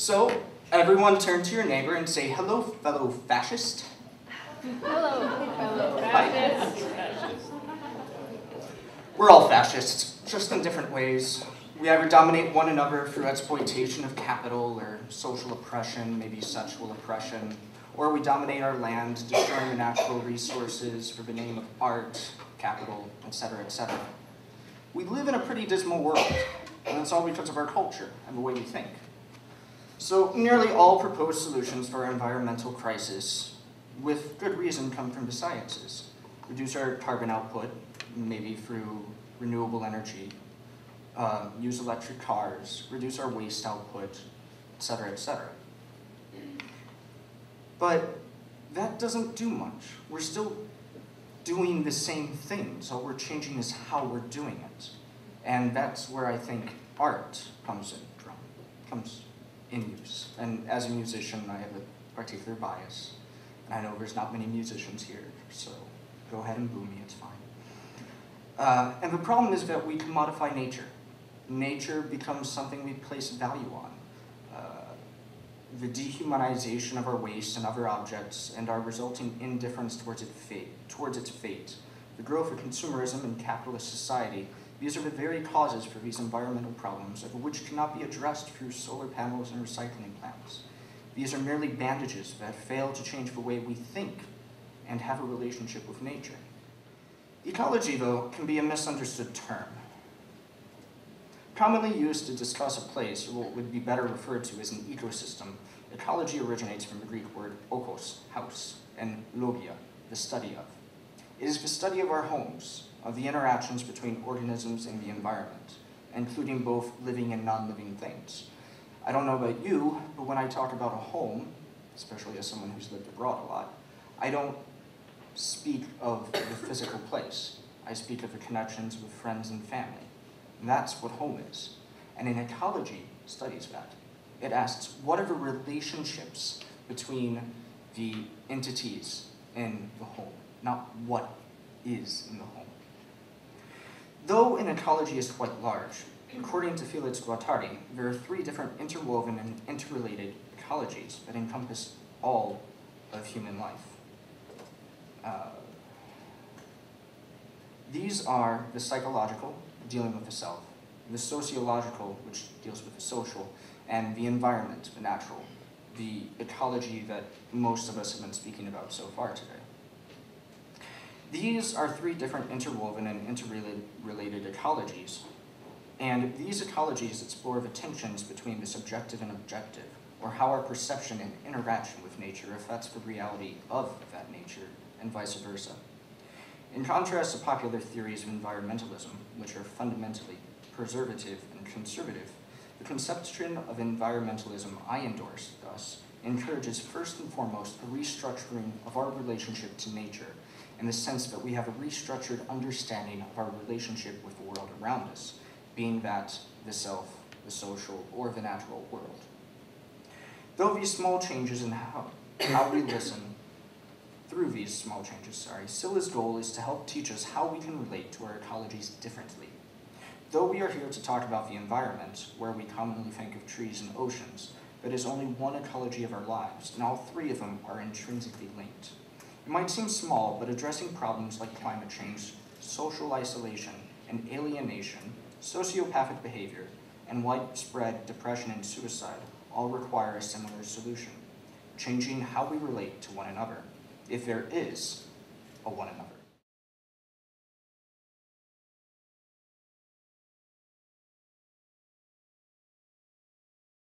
So, everyone turn to your neighbor and say, hello, fellow fascist. Hello, fellow fascists. We're all fascists, just in different ways. We either dominate one another through exploitation of capital or social oppression, maybe sexual oppression, or we dominate our land, destroying the natural resources for the name of art, capital, etc., etc. We live in a pretty dismal world, and that's all because of our culture and the way we think. So nearly all proposed solutions for our environmental crisis, with good reason, come from the sciences. Reduce our carbon output, maybe through renewable energy, use electric cars, reduce our waste output, etc., etc. But that doesn't do much. We're still doing the same things. All we're changing is how we're doing it. And that's where I think art comes in use. And as a musician, I have a particular bias. And I know there's not many musicians here, so go ahead and boo me, it's fine. And the problem is that we commodify nature. Nature becomes something we place value on. The dehumanization of our waste and other objects and our resulting indifference towards its fate, the growth of consumerism in capitalist society, these are the very causes for these environmental problems, of which cannot be addressed through solar panels and recycling plants. These are merely bandages that fail to change the way we think and have a relationship with nature. Ecology, though, can be a misunderstood term. Commonly used to discuss a place, or what would be better referred to as an ecosystem, ecology originates from the Greek word okos, house, and logia, the study of. It is the study of our homes, of the interactions between organisms and the environment, including both living and non-living things. I don't know about you, but when I talk about a home, especially as someone who's lived abroad a lot, I don't speak of the physical place. I speak of the connections with friends and family. And that's what home is. And in ecology studies that. It asks, what are the relationships between the entities in the home, not what is in the home. Though an ecology is quite large, according to Felix Guattari, there are 3 different interwoven and interrelated ecologies that encompass all of human life. These are the psychological, dealing with the self, the sociological, which deals with the social, and the environment, the natural, the ecology that most of us have been speaking about so far today. These are 3 different interwoven and interrelated ecologies, and these ecologies explore the tensions between the subjective and objective, or how our perception and interaction with nature affects the reality of that nature, and vice versa. In contrast to popular theories of environmentalism, which are fundamentally preservative and conservative, the conception of environmentalism I endorse, thus, encourages first and foremost a restructuring of our relationship to nature, in the sense that we have a restructured understanding of our relationship with the world around us, being that the self, the social, or the natural world. Though these small changes in how we listen, through these small changes, Scylla's goal is to help teach us how we can relate to our ecologies differently. Though we are here to talk about the environment, where we commonly think of trees and oceans, that is only one ecology of our lives, and all 3 of them are intrinsically linked. It might seem small, but addressing problems like climate change, social isolation, and alienation, sociopathic behavior, and widespread depression and suicide all require a similar solution, changing how we relate to one another, if there is a one another.